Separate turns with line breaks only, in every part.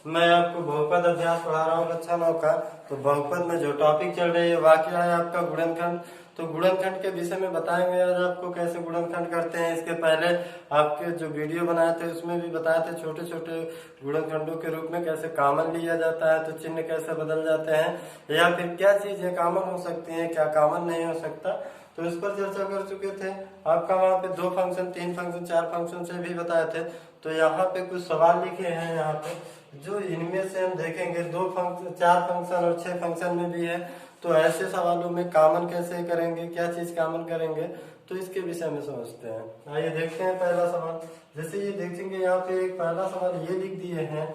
मैं आपको बहुपद अभ्यास पढ़ा रहा हूँ कक्षा 9 का। तो बहुपद में जो टॉपिक चल रही है वाकया है आपका गुणनखंड। तो गुणनखंड के विषय में बताएंगे आज आपको कैसे गुणनखंड करते हैं। इसके पहले आपके जो वीडियो बनाए थे उसमें भी बताए थे छोटे छोटे गुणनखंडों के रूप में कैसे कॉमन लिया जाता है, तो चिन्ह कैसे बदल जाते हैं या फिर क्या चीजें कॉमन हो सकती हैं, क्या कॉमन नहीं हो सकता, तो इस पर चर्चा कर चुके थे। आपका वहाँ पे 2 फंक्शन, 3 फंक्शन, 4 फंक्शन से भी बताए थे। तो यहाँ पे कुछ सवाल लिखे हैं यहाँ पे, जो इनमें से हम देखेंगे 2 फंक्शन, 4 फंक्शन और 6 फंक्शन में भी है। तो ऐसे सवालों में कॉमन कैसे करेंगे, क्या चीज कॉमन करेंगे, तो इसके विषय में समझते हैं। आइए देखते हैं पहला सवाल। जैसे ये देखेंगे यहाँ पे एक पहला सवाल ये लिख दिए हैं,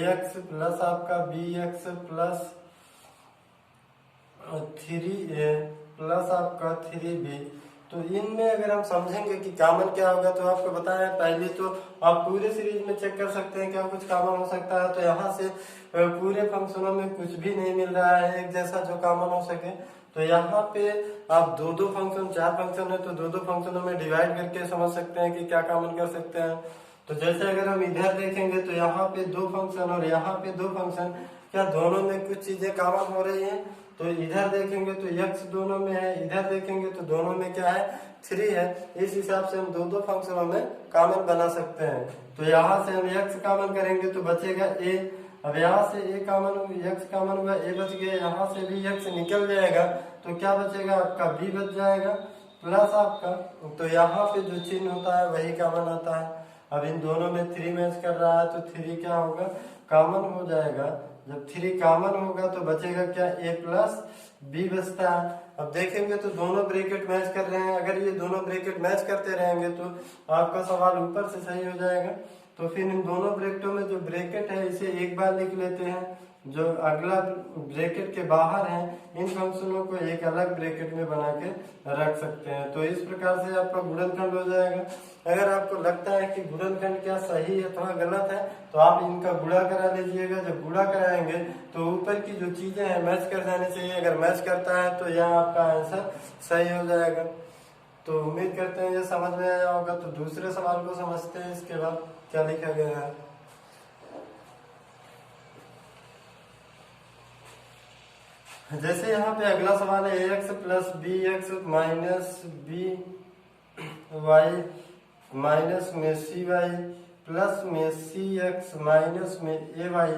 ax प्लस आपका bx प्लस 3a प्लस आपका 3b। तो इनमें अगर हम समझेंगे कि कॉमन क्या होगा, तो आपको बताया पहले तो आप पूरे सीरीज में चेक कर सकते हैं क्या कुछ कॉमन हो सकता है। तो यहाँ से पूरे फंक्शनों में कुछ भी नहीं मिल रहा है एक जैसा जो कॉमन हो सके। तो यहाँ पे आप 2-2 फंक्शन, 4 फंक्शन है तो 2-2 फंक्शनों में डिवाइड करके समझ सकते हैं कि क्या कॉमन कर सकते हैं। तो जैसे अगर हम इधर देखेंगे तो यहाँ पे 2 फंक्शन और यहाँ पे 2 फंक्शन, क्या दोनों में कुछ चीजें कॉमन हो रही हैं। तो इधर देखेंगे तो x दोनों में है, इधर देखेंगे तो दोनों में क्या है 3 है। इस हिसाब से हम 2-2 फंक्शनों में कॉमन बना सकते हैं। तो यहाँ से हम x कॉमन करेंगे तो बचेगा a। अब यहाँ से a कॉमन, x कॉमन हुआ, a बच गया, यहाँ से भी x निकल जाएगा तो क्या बचेगा आपका b बच जाएगा प्लस आपका। तो यहाँ पे जो चिन्ह होता है वही कॉमन आता है। अब इन दोनों में 3 मैच कर रहा है तो 3 क्या होगा कॉमन हो जाएगा। जब 3 कॉमन होगा तो बचेगा क्या a प्लस b बचता है। अब देखेंगे तो दोनों ब्रैकेट मैच कर रहे हैं। अगर ये दोनों ब्रैकेट मैच करते रहेंगे तो आपका सवाल ऊपर से सही हो जाएगा। तो फिर इन दोनों ब्रैकेटों में जो ब्रैकेट है इसे एक बार लिख लेते हैं, जो अगला ब्रैकेट के बाहर है इन फंक्शनों को एक अलग ब्रैकेट में बना के रख सकते हैं। तो इस प्रकार से आपका गुणनखंड हो जाएगा। अगर आपको लगता है कि गुणनखंड क्या सही है अथवा गलत है तो आप इनका गुणा करा लीजिएगा। जब गुणा कराएंगे तो ऊपर की जो चीजें हैं मैच कर जानी चाहिए। अगर मैच करता है तो यह आपका आंसर सही हो जाएगा। तो उम्मीद करते हैं ये समझ में आया होगा। तो दूसरे सवाल को समझते हैं, इसके बाद क्या लिखा गया है। जैसे यहाँ पे अगला सवाल है ax plus b x minus b y minus में सी वाई प्लस में सी एक्स माइनस में ए वाई।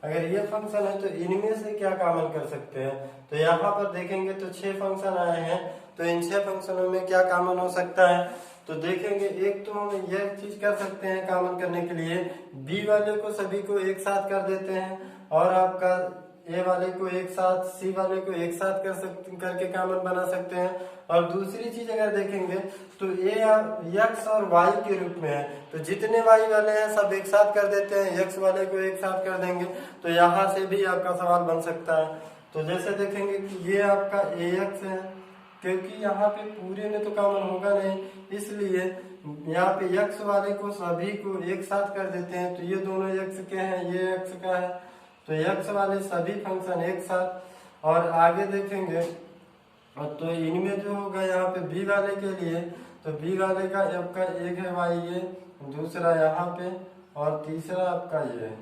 अगर ये फंक्शन है तो इनमें से क्या कॉमन कर सकते हैं। तो यहाँ पर देखेंगे तो 6 फंक्शन आए हैं। तो इन 6 फंक्शनों में क्या कॉमन हो सकता है। तो देखेंगे एक तो हम यह चीज कर सकते हैं कॉमन करने के लिए, बी वाले को सभी को एक साथ कर देते हैं और आपका ए वाले को एक साथ, सी वाले को एक साथ करके कॉमन बना सकते हैं। और दूसरी चीज अगर देखेंगे तो ए एक्स और वाई के रूप में है, तो जितने वाई वाले हैं सब एक साथ कर देते हैं, एक्स वाले को एक साथ कर देंगे। तो यहाँ से भी आपका सवाल बन सकता है। तो जैसे देखेंगे कि ये आपका ए एक्स है, क्योंकि यहाँ पे पूरे में तो कॉमन होगा नहीं, इसलिए यहाँ पे एक्स वाले को सभी को एक साथ कर देते हैं। तो ये दोनों एक्स के हैं, ये एक्स का है, तो एक्स वाले सभी फंक्शन एक साथ। और आगे देखेंगे तो इनमें जो होगा यहाँ पे बी वाले के लिए, तो बी वाले का आपका एक है वाई ये, दूसरा यहाँ पे और तीसरा आपका ये है।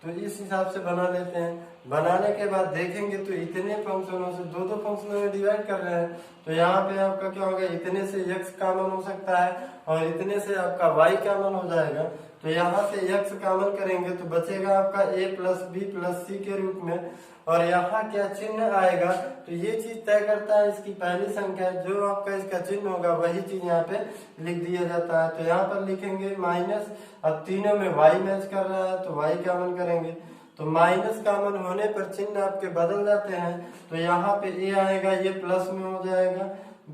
तो इस हिसाब से बना लेते हैं। बनाने के बाद देखेंगे तो इतने फंक्शनों से 2-2 फंक्शनों में डिवाइड कर रहे हैं। तो यहाँ पे आपका क्या होगा, इतने से x कॉमन हो सकता है और इतने से आपका y कॉमन हो जाएगा। तो यहाँ से x कॉमन करेंगे तो बचेगा आपका a प्लस बी प्लस सी के रूप में। और यहाँ क्या चिन्ह आएगा, तो ये चीज तय करता है इसकी पहली संख्या, जो आपका इसका चिन्ह होगा वही चीज यहाँ पे लिख दिया जाता है। तो यहाँ पर लिखेंगे माइनस। अब तीनों में y मैच कर रहा है तो y कॉमन करेंगे। तो माइनस कॉमन होने पर चिन्ह आपके बदल जाते हैं। तो यहाँ पे a आएगा, ये प्लस में हो जाएगा,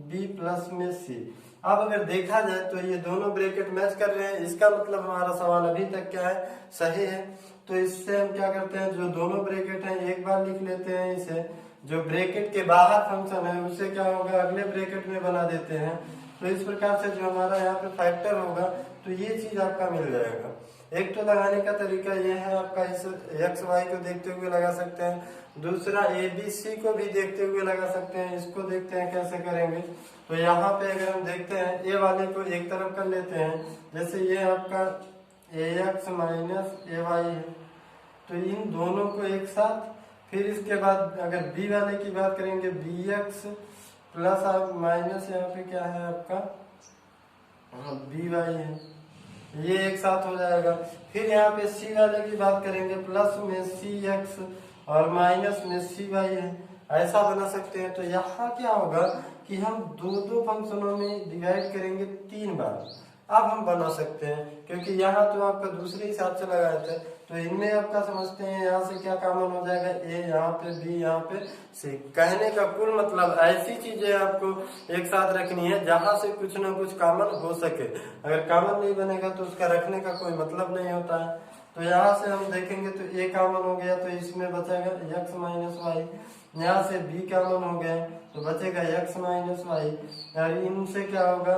b प्लस में c। अब अगर देखा जाए तो ये दोनों ब्रैकेट मैच कर रहे हैं, इसका मतलब हमारा सवाल अभी तक क्या है, सही है। तो इससे हम क्या करते हैं, जो दोनों ब्रैकेट हैं एक बार लिख लेते हैं इसे, जो ब्रैकेट के बाहर फंक्शन है उसे क्या होगा अगले ब्रैकेट में बना देते हैं। तो इस प्रकार से जो हमारा यहाँ पे फैक्टर होगा तो ये चीज आपका मिल जाएगा। एक तो लगाने का तरीका यह है, आपका इस एक्स वाई को देखते हुए लगा सकते हैं। दूसरा ए बी सी को भी देखते हुए लगा सकते हैं। इसको देखते हैं कैसे करेंगे। तो यहाँ पे अगर हम देखते हैं ए वाले को एक तरफ कर लेते हैं, जैसे ये आपका ए एक्स माइनस ए वाई है, तो इन दोनों को एक साथ, फिर इसके बाद अगर बी वाले की बात करेंगे बी एक्स प्लस आप माइनस यहाँ पे क्या है आपका बी वाई है, ये एक साथ हो जाएगा। फिर यहाँ पे सी वाले की बात करेंगे प्लस में सी एक्स और माइनस में सी वाई है, ऐसा बना सकते हैं। तो यहाँ क्या होगा कि हम दो फंक्शनों में डिवाइड करेंगे 3 बार, अब हम बना सकते हैं, क्योंकि यहाँ तो आपका दूसरे हिसाब से लगाए थे। तो इनमें आपका समझते हैं यहाँ से क्या कॉमन हो जाएगा, ए यहाँ पे बी यहाँ पे सी। कहने का कुल मतलब ऐसी चीजें आपको एक साथ रखनी है जहां से कुछ ना कुछ कॉमन हो सके। अगर कॉमन नहीं बनेगा तो उसका रखने का कोई मतलब नहीं होता है। तो यहाँ से हम देखेंगे तो ए कॉमन हो गया तो इसमें बचेगा एक्स माइनस वाई, यहाँ से बी कॉमन हो गया तो बचेगा एक्स माइनस वाई, और इनसे क्या होगा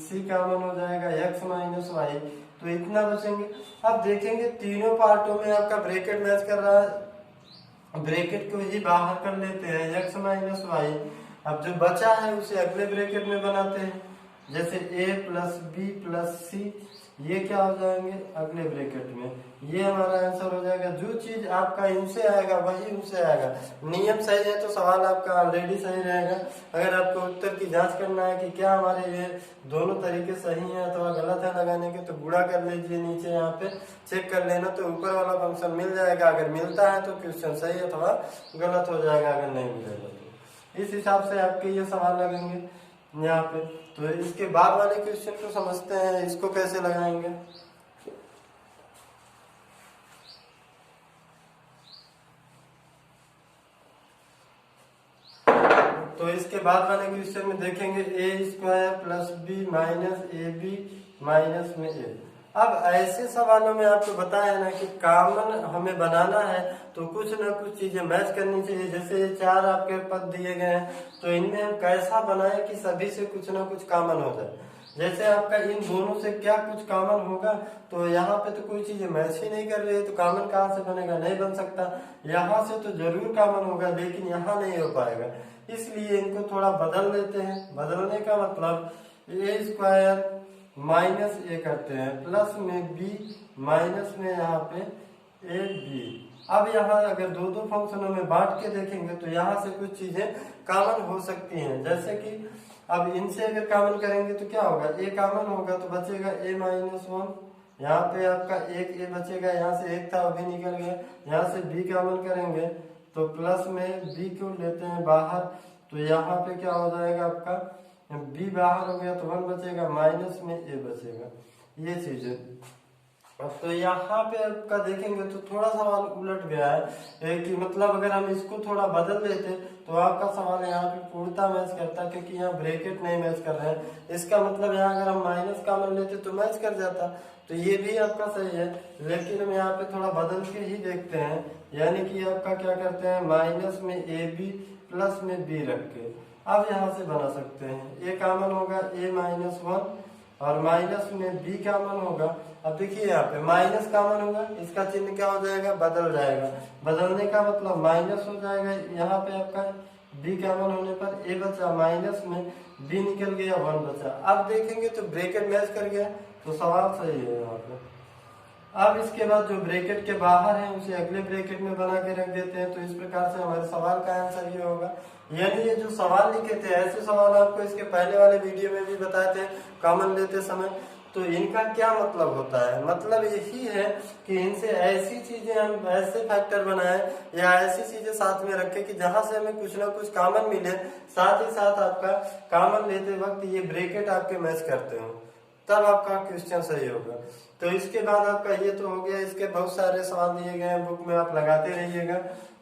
सी कॉमन हो जाएगा एक्स माइनस वाई, तो इतना बचेंगे। अब देखेंगे तीनों पार्टों में आपका ब्रैकेट मैच कर रहा है, ब्रैकेट को ही बाहर कर लेते हैं एक्स माइनस वाई। अब जो बचा है उसे अगले ब्रैकेट में बनाते हैं, जैसे ए प्लस बी प्लस सी, ये क्या हो जाएंगे अगले ब्रैकेट में, ये हमारा आंसर हो जाएगा। जो चीज आपका इनसे आएगा वही उनसे आएगा। नियम सही है तो सवाल आपका ऑलरेडी सही रहेगा। अगर आपको उत्तर की जांच करना है कि क्या हमारे ये दोनों तरीके सही हैं अथवा गलत है लगाने के, तो गुणा कर लीजिए, नीचे यहाँ पे चेक कर लेना, तो ऊपर वाला फंक्शन मिल जाएगा। अगर मिलता है तो क्वेश्चन सही अथवा गलत हो जाएगा, अगर नहीं मिलेगा तो इस हिसाब से आपके ये सवाल लगेंगे यहाँ पे। तो इसके बाद वाले क्वेश्चन को समझते हैं, इसको कैसे लगाएंगे। तो इसके बाद वाले क्वेश्चन में देखेंगे a square plus b minus a b minus में ए। अब ऐसे सवालों में आपको बताया ना कि कॉमन हमें बनाना है तो कुछ ना कुछ चीजें मैच करनी चाहिए। जैसे ये 4 आपके पद दिए गए हैं, तो इनमें हम कैसा बनाएं कि सभी से कुछ ना कुछ कॉमन हो जाए। जैसे आपका इन दोनों से क्या कुछ कॉमन होगा, तो यहाँ पे तो कोई चीजें मैच ही नहीं कर रही है, तो कॉमन कहाँ से बनेगा, नहीं बन सकता। यहाँ से तो जरूर कॉमन होगा लेकिन यहाँ नहीं हो पाएगा, इसलिए इनको थोड़ा बदल लेते हैं। बदलने का मतलब ए स्क्वायर माइनस ए करते हैं प्लस में बी माइनस में यहाँ पे ए बी। अब यहाँ अगर दो फंक्शनों में बांट के देखेंगे तो यहाँ से कुछ चीजें कॉमन हो सकती हैं। जैसे कि अब इनसे अगर कॉमन करेंगे तो क्या होगा, ए कॉमन होगा तो बचेगा ए माइनस 1, यहाँ पे आपका एक ए बचेगा, यहाँ से एक था वो भी निकल गया। यहाँ से बी कॉमन करेंगे तो प्लस में बी को लेते हैं बाहर, तो यहाँ पे क्या हो जाएगा आपका बी बाहर हो गया तो 1 बचेगा, माइनस में ए बचेगा, ये चीज है। अब तो यहाँ पे आपका देखेंगे तो थोड़ा सवाल उलट गया है कि मतलब अगर हम इसको थोड़ा बदल देते तो आपका सवाल यहाँ पे पूर्णता मैच करता, क्योंकि यहाँ ब्रैकेट नहीं मैच कर रहे हैं। इसका मतलब यहाँ अगर हम माइनस कॉमन लेते तो मैच कर जाता, तो ये भी आपका सही है। लेकिन हम यहाँ पे थोड़ा बदल के ही देखते हैं, यानी कि आपका क्या करते हैं माइनस में ए बी प्लस में बी रख के अब यहाँ से बना सकते हैं। ए कॉमन होगा ए माइनस 1 और माइनस में बी कॉमन होगा। अब देखिए यहाँ पे माइनस कॉमन होगा, इसका चिन्ह क्या हो जाएगा, बदल जाएगा। बदलने का मतलब माइनस हो जाएगा, यहाँ पे आपका बी कॉमन होने पर ए बचा, माइनस में बी निकल गया, 1 बचा। अब देखेंगे तो ब्रैकेट मैच कर गया, तो सवाल सही है यहाँ पे। अब इसके बाद जो ब्रैकेट के बाहर है उसे अगले ब्रैकेट में बना के रख देते हैं, तो इस प्रकार से हमारे सवाल का आंसर ये होगा। यानी ये जो सवाल लिखे थे ऐसे सवाल आपको इसके पहले वाले वीडियो में भी बताए थे कॉमन लेते समय, तो इनका क्या मतलब होता है, मतलब यही है कि इनसे ऐसी चीजें हम ऐसे फैक्टर बनाए या ऐसी चीजें साथ में रखें कि जहां से हमें कुछ ना कुछ कॉमन मिले, साथ ही साथ आपका कॉमन लेते वक्त ये ब्रैकेट आपके मैच करते हो, तब आपका क्वेश्चन सही होगा। तो इसके बाद आपका ये तो हो गया, इसके बहुत सारे सवाल दिए गए हैं बुक में, आप लगाते रहिएगा।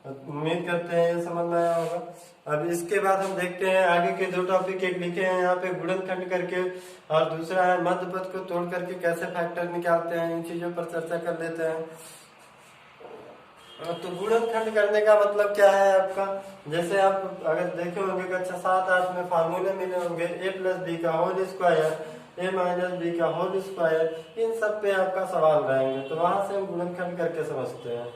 उम्मीद करते हैं ये समझ में आया होगा। अब इसके बाद हम देखते हैं आगे के 2 टॉपिक एक लिखे हैं यहाँ पे गुणनखंड करके, और दूसरा है मध्य पद को तोड़ करके कैसे फैक्टर निकालते हैं, इन चीजों पर चर्चा कर लेते हैं। तो गुणनखंड करने का मतलब क्या है आपका, जैसे आप अगर देखे होंगे कक्षा 7-8 में फार्मूले मिले होंगे, ए प्लस बी का होल स्क्वायर, ए माइनस बी का होल स्क्वायर, इन सब पे आपका सवाल रहेंगे, तो वहां से हम गुणनखंड करके समझते हैं।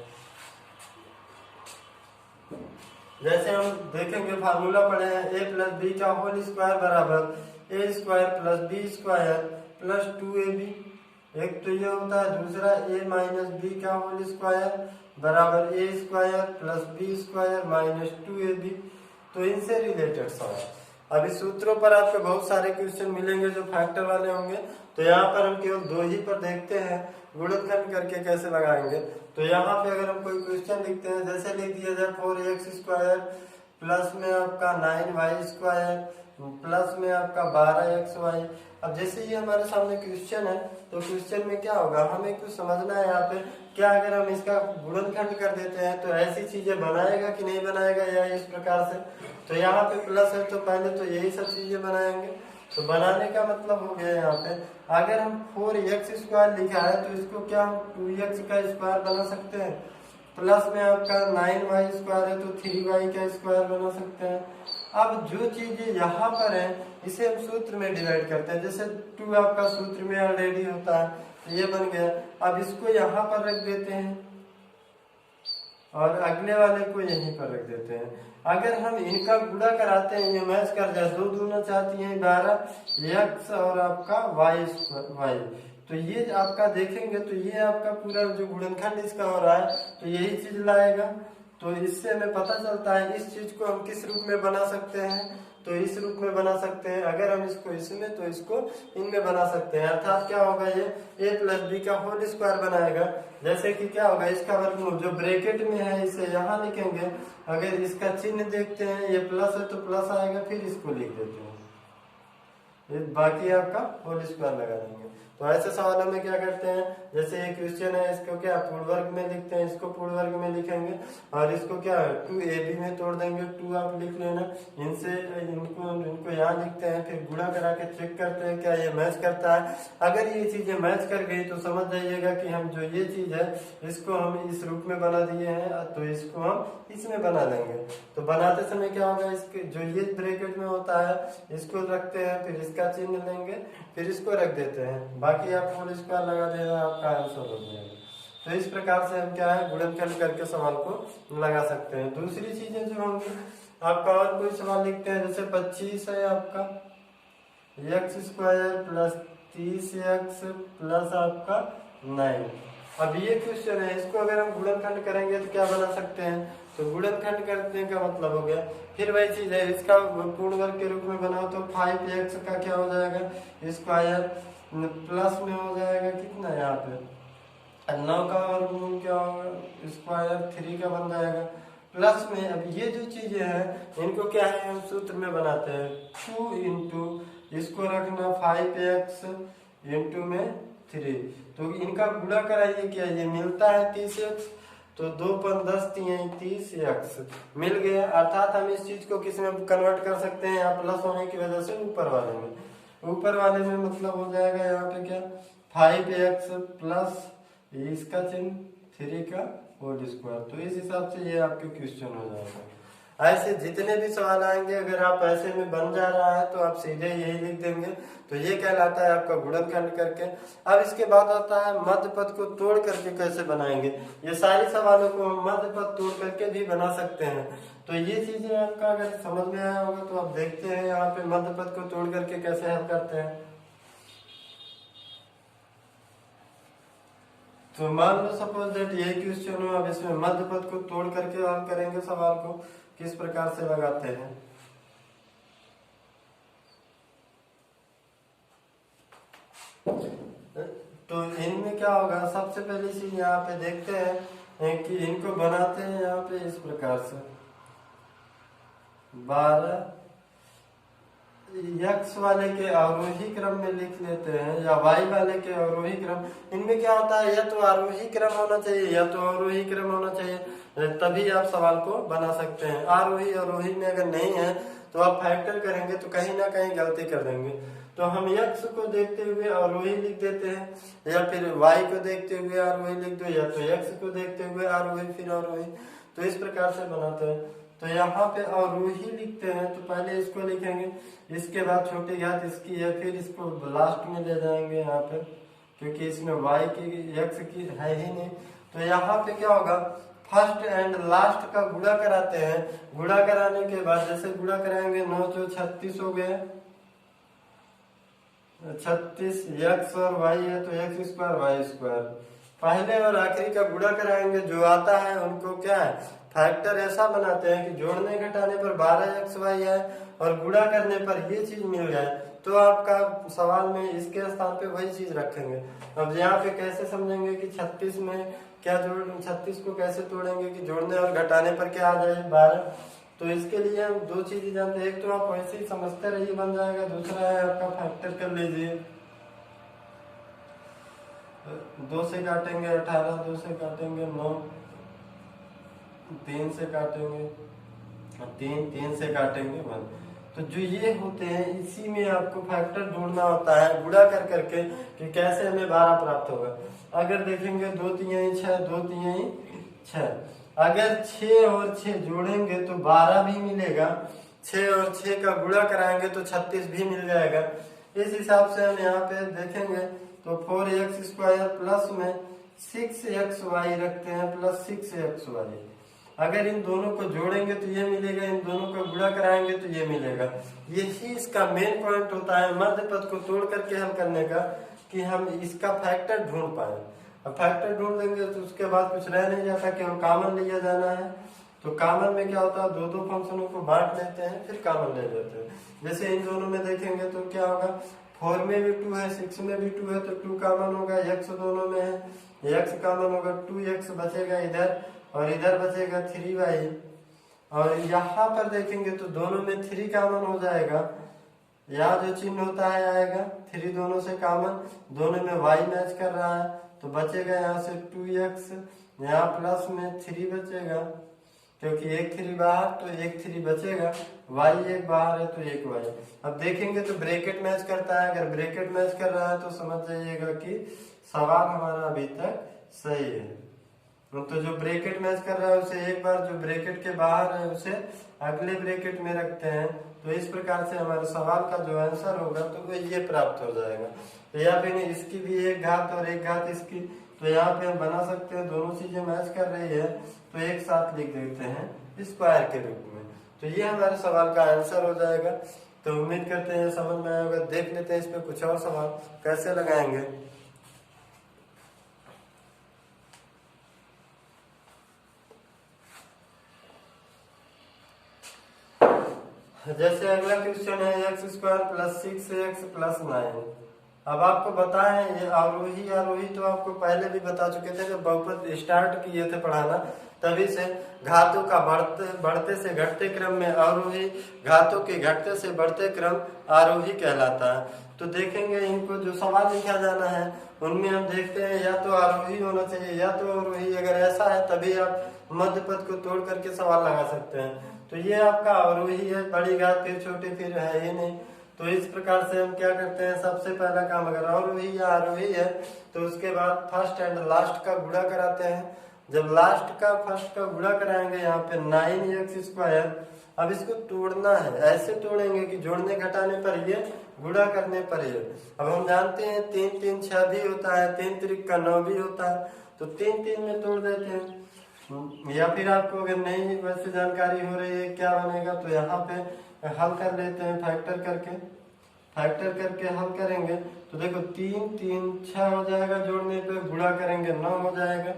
जैसे हम देखेंगे फार्मूला पढ़े हैं, ए प्लस बी का होल स्क्वायर बराबर a square plus b square plus 2ab, एक तो ये होता है, दूसरा a माइनस बी का होल स्क्वायर बराबर a square plus b square minus 2ab। तो इनसे रिलेटेड सवाल। अभी सूत्रों पर आपको बहुत सारे क्वेश्चन मिलेंगे जो फैक्टर वाले होंगे, तो यहाँ पर हम केवल दो ही पर देखते हैं गुणनखंड करके कैसे लगाएंगे। तो यहाँ पे अगर हम कोई क्वेश्चन लिखते हैं, जैसे लिख दिया जाए 4x स्क्वायर प्लस में आपका 9y स्क्वायर प्लस में आपका 12xy। अब जैसे ये हमारे सामने क्वेश्चन है, तो क्वेश्चन में क्या होगा, हमें कुछ समझना है यहाँ पे, क्या अगर हम इसका गुणनखंड कर देते हैं तो ऐसी चीजें बनाएगा कि नहीं बनाएगा, या इस प्रकार से। तो यहाँ पे प्लस है तो पहले तो यही सब चीजें बनाएंगे। तो बनाने का मतलब हो गया यहाँ पे, अगर हम 4x स्क्वायर लिखा है तो इसको क्या हम 2x का स्क्वायर बना सकते हैं, प्लस में आपका 9y स्क्वायर है तो 3y का स्क्वायर बना सकते हैं। अब जो चीजें यहाँ पर है इसे हम सूत्र में डिवाइड करते हैं, जैसे 2 आपका सूत्र में ऑलरेडी होता है, तो ये बन गया। अब इसको यहाँ पर रख देते हैं और अगले वाले को यहीं पर रख देते हैं। अगर हम इनका गुणा कराते हैं, ये मैच कर जाए, 2 दूना चाहती है 12x और आपका y, तो ये आपका देखेंगे तो ये आपका पूरा जो गुणनखंड इसका हो रहा है तो यही चीज लाएगा। तो इससे हमें पता चलता है इस चीज को हम किस रूप में बना सकते हैं, तो इस रूप में बना सकते हैं। अगर हम इसको इसमें तो इसको इनमें बना सकते हैं, अर्थात क्या होगा, ये a प्लस बी का होल स्क्वायर बनाएगा। जैसे कि क्या होगा, इसका वर्गमूल जो ब्रैकेट में है इसे यहाँ लिखेंगे, अगर इसका चिन्ह देखते हैं ये प्लस है तो प्लस आएगा, फिर इसको लिख देते हैं, बाकी आपका होल स्क्वायर लगा देंगे। तो ऐसे सवालों में क्या करते हैं, जैसे ये क्वेश्चन है इसको क्या पूर्ण वर्ग में लिखते हैं, इसको पूर्ण वर्ग में लिखेंगे और इसको क्या 2ab में तोड़ देंगे, 2 आप लिख लेना, इनसे इनको यहाँ लिखते हैं, फिर गुणा करा के चेक करते हैं क्या ये मैच करता है। अगर ये चीजें मैच कर गई तो समझ जाइएगा कि हम जो ये चीज है इसको हम इस रूप में बना दिए हैं, तो इसको हम इसमें बना लेंगे। तो बनाते समय क्या होगा, इसके जो ये ब्रैकेट में होता है इसको रखते हैं, फिर इसका चिन्ह लेंगे, फिर इसको रख देते हैं, बाकी आप होल स्क्वायर लगा देना, आपका आंसर हो जाएगा। तो इस प्रकार से हम क्या है गुणनखंड करके सवाल को लगा सकते हैं। दूसरी चीजें जो होंगी, आपका और कोई सवाल लिखते हैं, जैसे 25 है आपका x square plus 30x plus आपका 9। अब ये क्वेश्चन है, इसको अगर हम गुणनखंड करेंगे तो क्या बना सकते हैं, तो गुणनखंड करने का मतलब हो गया, फिर वही चीज है, इसका पूर्ण वर्ग के रूप में बनाओ तो 5x का क्या हो जाएगा स्क्वायर प्लस में हो जाएगा कितना यहाँ पे 9 का वर्गमूल क्या होगा स्क्वायर 3 का बन जाएगा प्लस में। अब ये जो चीजें हैं इनको क्या है हम सूत्र में बनाते हैं 2 इंटू इसको रखना 5x इंटू में 3, तो इनका गुणा कराइए क्या ये मिलता है 30x, तो 2 × 10 30x मिल गया। अर्थात हम इस चीज को किस में कन्वर्ट कर सकते हैं, यहाँ प्लस होने की वजह से ऊपर वाले में मतलब हो जाएगा यहाँ पे क्या 5x प्लस इसका चिन्ह 3 का होल स्क्वायर। तो इस हिसाब से ये आपके क्वेश्चन हो जाएगा। ऐसे जितने भी सवाल आएंगे अगर आप ऐसे में बन जा रहा है तो आप सीधे यही लिख देंगे, तो ये कहलाता है आपका गुणनखंड करके। अब इसके बाद आता है मध्य पद को तोड़ करके कैसे बनाएंगे। ये सारी सवालों को हम मध्य पद तोड़ करके भी बना सकते हैं। तो ये चीजें आपका अगर समझ में आया होगा तो आप देखते हैं यहाँ पे मध्य पद को तोड़ करके कैसे हल करते हैं। तो मान लो सपोज दैट ये क्वेश्चन हो, अब इसमें मध्य पद को तोड़ करके हल करेंगे, सवाल को किस प्रकार से लगाते हैं। तो इनमें क्या होगा, सबसे पहली चीज यहाँ पे देखते हैं कि इनको बनाते हैं यहाँ पे इस प्रकार से 12 x वाले के अवरोही क्रम में लिख लेते हैं या y वाले के अवरोही क्रम। इनमें क्या होता है या तो आरोही क्रम होना चाहिए या तो अवरोही क्रम होना चाहिए, तभी आप सवाल को बना सकते हैं। आरोही अवरोही में अगर नहीं है तो आप फैक्टर करेंगे तो कहीं ना कहीं गलती कर देंगे। तो हम x को देखते हुए अवरोही लिख देते हैं, या फिर y को देखते हुए आरोही लिख दो, या तो x को देखते हुए आरोही फिर अवरोही। तो इस प्रकार से बनाते हैं। तो यहाँ पे अवरोही लिखते हैं तो पहले इसको लिखेंगे, इसके बाद छोटी घात इसकी है, फिर इसको लास्ट में ले जाएंगे यहाँ पे, क्योंकि इसमें y की x की है ही नहीं। तो यहाँ पे क्या होगा, फर्स्ट एंड लास्ट का गुणा कराते हैं। गुणा कराने के बाद जैसे गुणा कराएंगे 9 × 36 हो गए, 36 एक्स और वाई है तो एक्स स्क्वायर वाई स्क्वायर। पहले और आखिरी का गुणा कराएंगे, जो आता है उनको क्या है फैक्टर ऐसा बनाते हैं कि जोड़ने घटाने पर 12 एक्स वाई है और गुणा करने पर ये चीज मिल जाए, तो आपका सवाल में इसके स्थान पे वही चीज रखेंगे। अब यहाँ पे कैसे समझेंगे कि 36 में क्या जोड़ 36 को कैसे तोड़ेंगे कि जोड़ने और घटाने पर क्या आ जाए 12। तो इसके लिए हम दो चीजें जानते हैं, एक तो आप वैसे ही समझते रहिए बन जाएगा, दूसरा है आपका फैक्टर कर लीजिए। 2 से काटेंगे 18, 2 से काटेंगे 9, 3 से काटेंगे 3, 3 से काटेंगे 1। तो जो ये होते हैं इसी में आपको फैक्टर ढूंढना होता है गुणा कर करके कि कैसे हमें 12 प्राप्त होगा। अगर देखेंगे 2 तिहाई 6, 2 तिहाई 6, अगर 6 और 6 जोड़ेंगे तो 12 भी मिलेगा, 6 और 6 का गुणा कराएंगे तो 36 भी मिल जाएगा। इस हिसाब से हम यहाँ पे देखेंगे तो 4x स्क्वायर प्लस में 6xy रखते हैं प्लस 6xy। अगर इन दोनों को जोड़ेंगे तो ये मिलेगा, इन दोनों को गुणा कराएंगे तो ये मिलेगा। यही इसका मेन पॉइंट होता है मध्य पद को तोड़ करके हल करने का, कि हम इसका फैक्टर ढूंढ पाए। अब फैक्टर ढूंढ देंगे तो उसके बाद कुछ रह नहीं जाता कि हम कॉमन लिया जाना है। तो कॉमन में क्या होता है, दो दो फंक्शनों को बांट लेते हैं फिर कॉमन ले लेते हैं। जैसे इन दोनों में देखेंगे तो क्या होगा, 4 में भी 2 है, 6 में भी 2 है तो 2 कॉमन होगा, x दोनों में है, x कॉमन होगा, 2x बचेगा इधर और इधर बचेगा 3y। और यहाँ पर देखेंगे तो दोनों में 3 कॉमन हो जाएगा, यहाँ जो चिन्ह होता है आएगा 3 दोनों से कॉमन, दोनों में y मैच कर रहा है तो बचेगा यहाँ से 2x, यहाँ प्लस में 3 बचेगा क्योंकि एक 3 बाहर तो एक 3 बचेगा, y एक बाहर है तो एक y। अब देखेंगे तो ब्रैकेट मैच करता है, अगर ब्रैकेट मैच कर रहा है तो समझ जाइएगा कि सवाल हमारा अभी तक सही है। तो जो ब्रैकेट मैच कर रहा है उसे एक बार, जो ब्रैकेट के बाहर है उसे अगले ब्रैकेट में रखते हैं। तो इस प्रकार से हमारे सवाल का जो आंसर होगा तो वो ये प्राप्त हो जाएगा। तो यहाँ पे इसकी भी एक घात और एक घात इसकी, तो यहाँ पे हम बना सकते हैं दोनों चीजें मैच कर रही है तो एक साथ लिख देते हैं स्क्वायर के रूप में। तो ये हमारे सवाल का आंसर हो जाएगा। तो उम्मीद करते हैं समझ में आएगा। देख लेते हैं इस पे कुछ और सवाल कैसे लगाएंगे। जैसे अगला क्वेश्चन है x square plus 6x plus 9। अब आपको बताएं ये आरोही आरोही तो आपको पहले भी बता चुके थे जब बहुपद स्टार्ट किए थे पढ़ाना, तभी से घातों का बढ़ते से घटते क्रम में आरोही, घातों के घटते से बढ़ते क्रम आरोही कहलाता है। तो देखेंगे इनको जो सवाल लिखा जाना है उनमें हम देखते हैं या तो आरोही होना चाहिए या तो अवरोही। अगर ऐसा है तभी आप मध्य पद को तोड़ करके सवाल लगा सकते हैं। तो ये आपका अवरोही है, बड़ी घात फिर छोटी फिर है ही नहीं। तो इस प्रकार से हम क्या करते हैं, सबसे पहला काम अगर अवरोही या आरोही है तो उसके बाद फर्स्ट एंड लास्ट का गुणा कराते हैं। जब लास्ट का फर्स्ट का गुणा कराएंगे यहाँ पे 9x स्क्वायर। अब इसको तोड़ना है, ऐसे तोड़ेंगे कि जोड़ने घटाने पर ये गुणा करने पर ये। अब हम जानते हैं 3 3 6 भी होता है, 3 3 का 9 भी होता है, तो 3 3 में तोड़ देते हैं। या फिर आपको अगर नहीं वैसे जानकारी हो रही है क्या बनेगा तो यहाँ पे हल कर लेते हैं फैक्टर करके हल करेंगे तो देखो 3 3 6 हो जाएगा, जोड़ने पे गुणा करेंगे 9 हो जाएगा।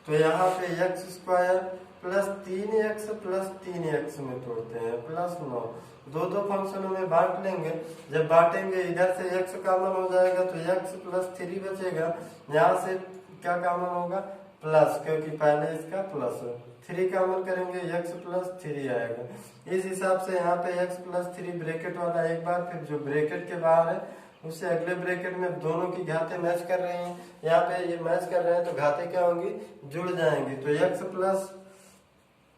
तो यहाँ पे x square plus 3x plus 3x में तोड़ते हैं प्लस 9। दो दो फंक्शनों में बांट लेंगे, जब बांटेंगे इधर से x कॉमन हो जाएगा तो x प्लस 3 बचेगा, यहाँ से क्या कॉमन होगा प्लस, क्योंकि पहले इसका प्लस है। 3 कॉमन करेंगे x प्लस 3 आएगा। इस हिसाब से यहाँ पे x प्लस 3 ब्रैकेट वाला एक बार, फिर जो ब्रैकेट के बाहर है उससे अगले ब्रैकेट में दोनों की घातें मैच कर रही हैं, यहाँ पे ये मैच कर रहे हैं तो घातें क्या होंगी जुड़ जाएंगी। तो x प्लस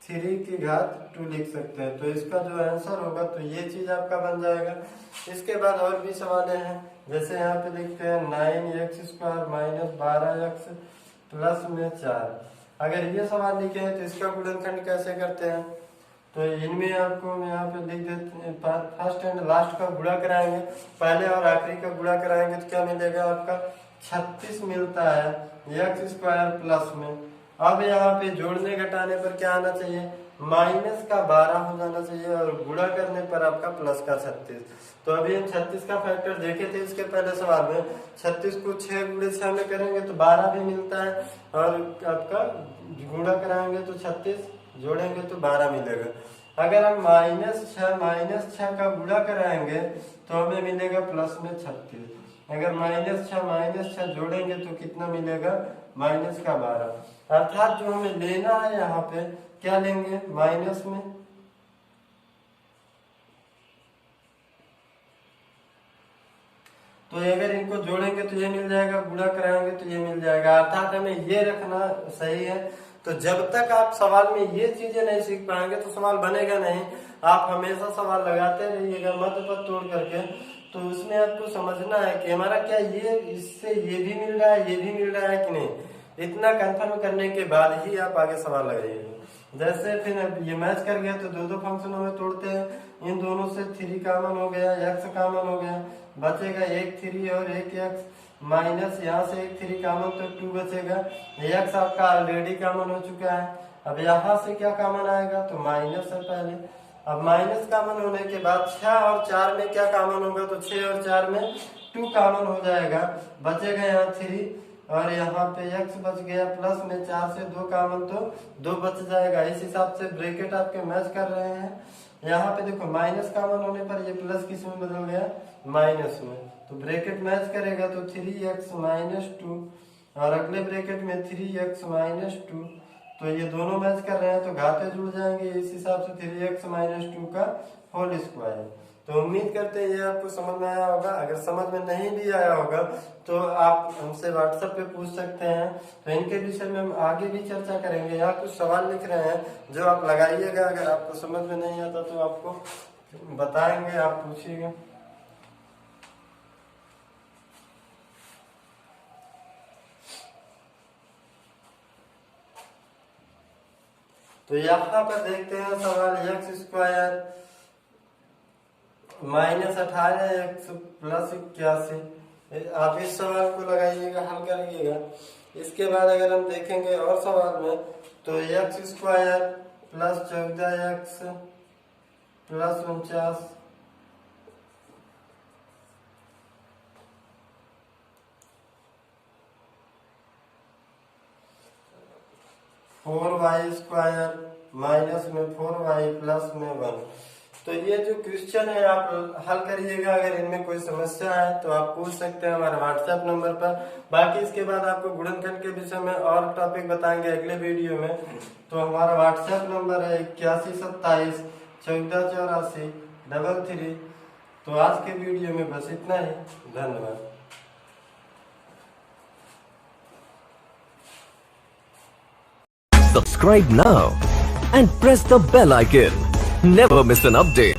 3 की घात 2 लिख सकते हैं। तो इसका जो आंसर होगा तो ये चीज आपका बन जाएगा। इसके बाद और भी सवाल हैं, जैसे यहाँ पे लिखते हैं 9x square minus 12x plus में 4। अगर ये सवाल लिखे हैं तो इसका गुणनखंड कैसे करते हैं, तो इनमें आपको यहाँ पे लिख देते हैं फर्स्ट एंड लास्ट का गुणा कराएंगे, पहले और आखिरी का गुणा कराएंगे तो क्या मिलेगा आपका 36 मिलता है x स्क्वायर प्लस में। अब यहाँ पे जोड़ने घटाने पर क्या आना चाहिए, माइनस का 12 हो जाना चाहिए और गुणा करने पर आपका प्लस का 36। तो अभी हम 36 का फैक्टर देखे थे इसके पहले सवाल में। 36 को 6 गुणे 6 में करेंगे तो 12 भी मिलता है, और आपका गुणा कराएंगे तो 36, जोड़ेंगे तो 12 मिलेगा। अगर हम -6 का गुणा कराएंगे तो हमें मिलेगा प्लस में 36। अगर -6 जोड़ेंगे तो कितना मिलेगा, माइनस का 12। अर्थात जो हमें लेना है यहाँ पे क्या लेंगे, माइनस में तो अगर इनको जोड़ेंगे तो ये मिल जाएगा, गुणा कराएंगे तो ये मिल जाएगा। अर्थात हमें ये रखना सही है। तो जब तक आप सवाल में ये चीजें नहीं सीख पाएंगे तो सवाल बनेगा नहीं। आप हमेशा सवाल लगाते रहिएगा मध्य पद तोड़ करके, तो उसमें आपको समझना है कि हमारा क्या ये इससे ये भी मिल रहा है, ये भी मिल रहा है कि नहीं। इतना कंफर्म करने के बाद ही आप आगे सवाल लगाइएगा। जैसे फिर ये मैच कर गया तो दो फंक्शनों में तोड़ते हैं, इन दोनों से 3 कॉमन हो गया, x कॉमन हो गया, बचेगा एक 3 और एक x, माइनस यहाँ से एक 3 कॉमन तो 2 बचेगा, x आपका ऑलरेडी कॉमन हो चुका है। अब यहाँ से क्या कॉमन आएगा, तो माइनस है पहले। अब माइनस कॉमन होने के बाद 6 और 4 में क्या कॉमन होगा, तो 6 और 4 में 2 कॉमन हो जाएगा, बचेगा यहाँ 3 और यहाँ पे x बच गया, प्लस में 4 से 2 कॉमन तो 2 बच जाएगा। इस हिसाब से ब्रैकेट आपके मैच कर रहे हैं। यहाँ पे देखो माइनस कॉमन होने पर ये प्लस किस में बदल गया, माइनस में, तो ब्रैकेट मैच करेगा तो 3x माइनस 2 और अगले ब्रैकेट में 3x माइनस 2, तो ये दोनों मैच कर रहे हैं तो घाते जुड़ जाएंगे। इस हिसाब से 3x माइनस 2 का होल स्क्वायर। तो उम्मीद करते हैं ये आपको समझ में आया होगा। अगर समझ में नहीं भी आया होगा तो आप हमसे व्हाट्सएप पे पूछ सकते हैं, तो इनके विषय में हम आगे भी चर्चा करेंगे। यहाँ कुछ सवाल लिख रहे हैं जो आप लगाइएगा, अगर आपको समझ में नहीं आता तो आपको बताएंगे, आप पूछिएगा। तो यहाँ पर देखते हैं सवाल, x स्क्वायर -18x प्लस 81। आप इस सवाल को लगाइएगा, हल करिएगा। इसके बाद अगर हम देखेंगे और सवाल में तो x square plus 14x plus 49 4y square minus में 4y प्लस में 1। तो ये जो क्वेश्चन है आप हल करिएगा। अगर इनमें कोई समस्या है तो आप पूछ सकते हैं हमारे व्हाट्सएप नंबर पर। बाकी इसके बाद आपको गुणनखंड के विषय में और टॉपिक बताएंगे अगले वीडियो में। तो हमारा व्हाट्सएप नंबर है 8127 1484 33। तो आज के वीडियो में बस इतना ही। धन्यवाद।
Subscribe now and press the bell icon. Never miss an update.